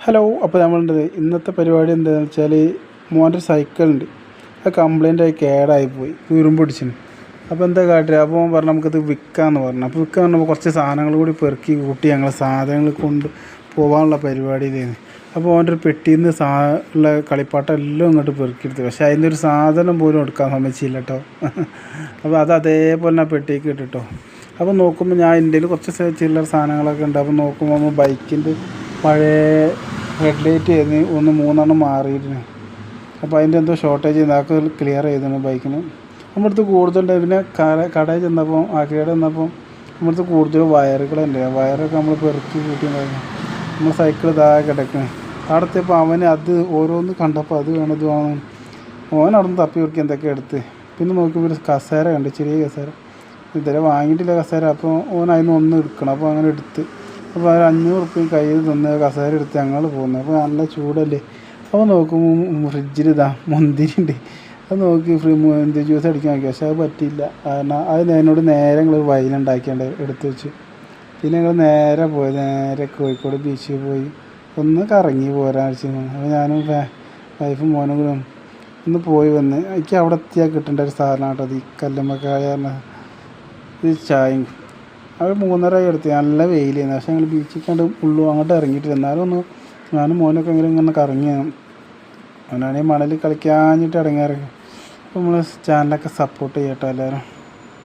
Hello. അപ്പോൾ നമ്മളുണ്ട് ഇന്നത്തെ പരിപാടി എന്താണെന്ന് വെച്ചാൽ മോൻ്റെ സൈക്കിളുണ്ട്, അത് കംപ്ലൈൻ്റ് ആയി കേടായിപ്പോയി, ഉറുമ്പ് പിടിച്ചിന്. അപ്പോൾ എന്താ കാട്ടുക, അപ്പോൾ പറഞ്ഞാൽ നമുക്കത് വിൽക്കാമെന്ന് പറഞ്ഞു. അപ്പോൾ വിൽക്കാൻ പറഞ്ഞപ്പോൾ കുറച്ച് സാധനങ്ങൾ കൂടി പെറുക്കി കൂട്ടി ഞങ്ങൾ സാധനങ്ങൾ കൊണ്ട് പോകാനുള്ള പരിപാടിയിലായിരുന്നു. അപ്പോൾ ഓൻ്റെ ഒരു പെട്ടിയിൽ നിന്ന് ഉള്ള കളിപ്പാട്ടം എല്ലാം ഇങ്ങോട്ട് പെറുക്കിയെടുത്തു. പക്ഷേ അതിൻ്റെ ഒരു സാധനം പോലും എടുക്കാൻ സമ്മതിച്ചില്ല കേട്ടോ. അപ്പോൾ അത് അതേപോലെ തന്നെ പെട്ടിക്ക് ഇട്ടിട്ടോ. അപ്പോൾ നോക്കുമ്പോൾ ഞാൻ ഇന്ത്യയിൽ കുറച്ച് ചില്ലറ സാധനങ്ങളൊക്കെ ഉണ്ട്. അപ്പോൾ നോക്കുമ്പോൾ നമ്മൾ ബൈക്കിൻ്റെ പഴയ ഹെഡ് ലൈറ്റ് ചെയ്ത് ഒന്ന് 3 മാറിയിരുന്നു. അപ്പോൾ അതിൻ്റെ എന്തോ ഷോർട്ടേജ് ചെയ്യുന്നത് അതൊക്കെ ക്ലിയർ ചെയ്തിരുന്നു ബൈക്കിന്. നമ്മുടെ അടുത്ത് കൂടുതലുണ്ട്. പിന്നെ കടയിൽ ചെന്നപ്പോൾ ആക്കിയുടെ ചെന്നപ്പോൾ നമ്മുടെ അടുത്ത് കൂടുതൽ വയറുകളുണ്ട്. വയറൊക്കെ നമ്മൾ പെറുക്കി കൂട്ടിയിട്ടുണ്ടായിരുന്നു. നമ്മൾ സൈക്കിൾ ഇതാകെ കിടക്കുന്നത് അവിടെ എത്തിയപ്പോൾ അവന് അത് ഓരോന്ന് കണ്ടപ്പോൾ അത് വേണം ഇത് വേണം. ഓൻ അവിടെ നിന്ന് തപ്പി കുറിക്കി എന്തൊക്കെ എടുത്ത്. പിന്നെ നോക്കിയപ്പോൾ ഒരു കസേര കണ്ട്, ചെറിയ കസേര, ഇതുവരെ വാങ്ങിയിട്ടില്ല കസേര. അപ്പോൾ ഓൻ അതിന് ഒന്ന് എടുക്കണം. അപ്പോൾ അങ്ങനെ എടുത്ത് അപ്പോൾ ഒരു 500 റുപ്യ കയ്യിൽ തന്ന് കസേര എടുത്ത് ഞങ്ങൾ പോകുന്നത്. അപ്പോൾ നല്ല ചൂടല്ലേ. അപ്പോൾ നോക്കുമ്പോൾ ഫ്രിഡ്ജിൽ ഇതാ മുന്തിരി ഉണ്ട്. അത് നോക്കി മുന്തിരി ജ്യൂസ് അടിക്കാൻ നോക്കി. പക്ഷേ അത് പറ്റിയില്ല. കാരണം അത് എന്നോട് നേരെ ഞങ്ങൾ വൈനുണ്ടാക്കിയാണ്ട് എടുത്ത് വെച്ച്. പിന്നെ ഞങ്ങൾ നേരെ കോഴിക്കോട് ബീച്ചിൽ പോയി ഒന്ന് കറങ്ങി പോരാഴ്ച. അപ്പോൾ ഞാനും വൈഫും മോനും കൂടെ ഒന്ന് പോയി വന്ന്. എനിക്ക് അവിടെ എത്തിയാൽ കിട്ടേണ്ട ഒരു സാധനം കേട്ടോ അത് ഈ കല്ലുമ്മക്കായ ഇത് ചായയും. അത് 3:30 എടുത്ത്. നല്ല വെയിലായിരുന്നു. പക്ഷേ ഞങ്ങൾ ബീച്ചിൽ കണ്ട് അങ്ങോട്ട് ഇറങ്ങിയിട്ടില്ല. എന്നാലും ഒന്ന് ഞാനും മോനൊക്കെ ഇങ്ങനെ കറങ്ങിയാണ്. അവനാണെങ്കിൽ മണലിൽ കളിക്കാഞ്ഞിട്ട് ഇറങ്ങിയിറങ്ങി. അപ്പോൾ നമ്മൾ ചാനലൊക്കെ സപ്പോർട്ട് ചെയ്യട്ടോ എല്ലാവരും.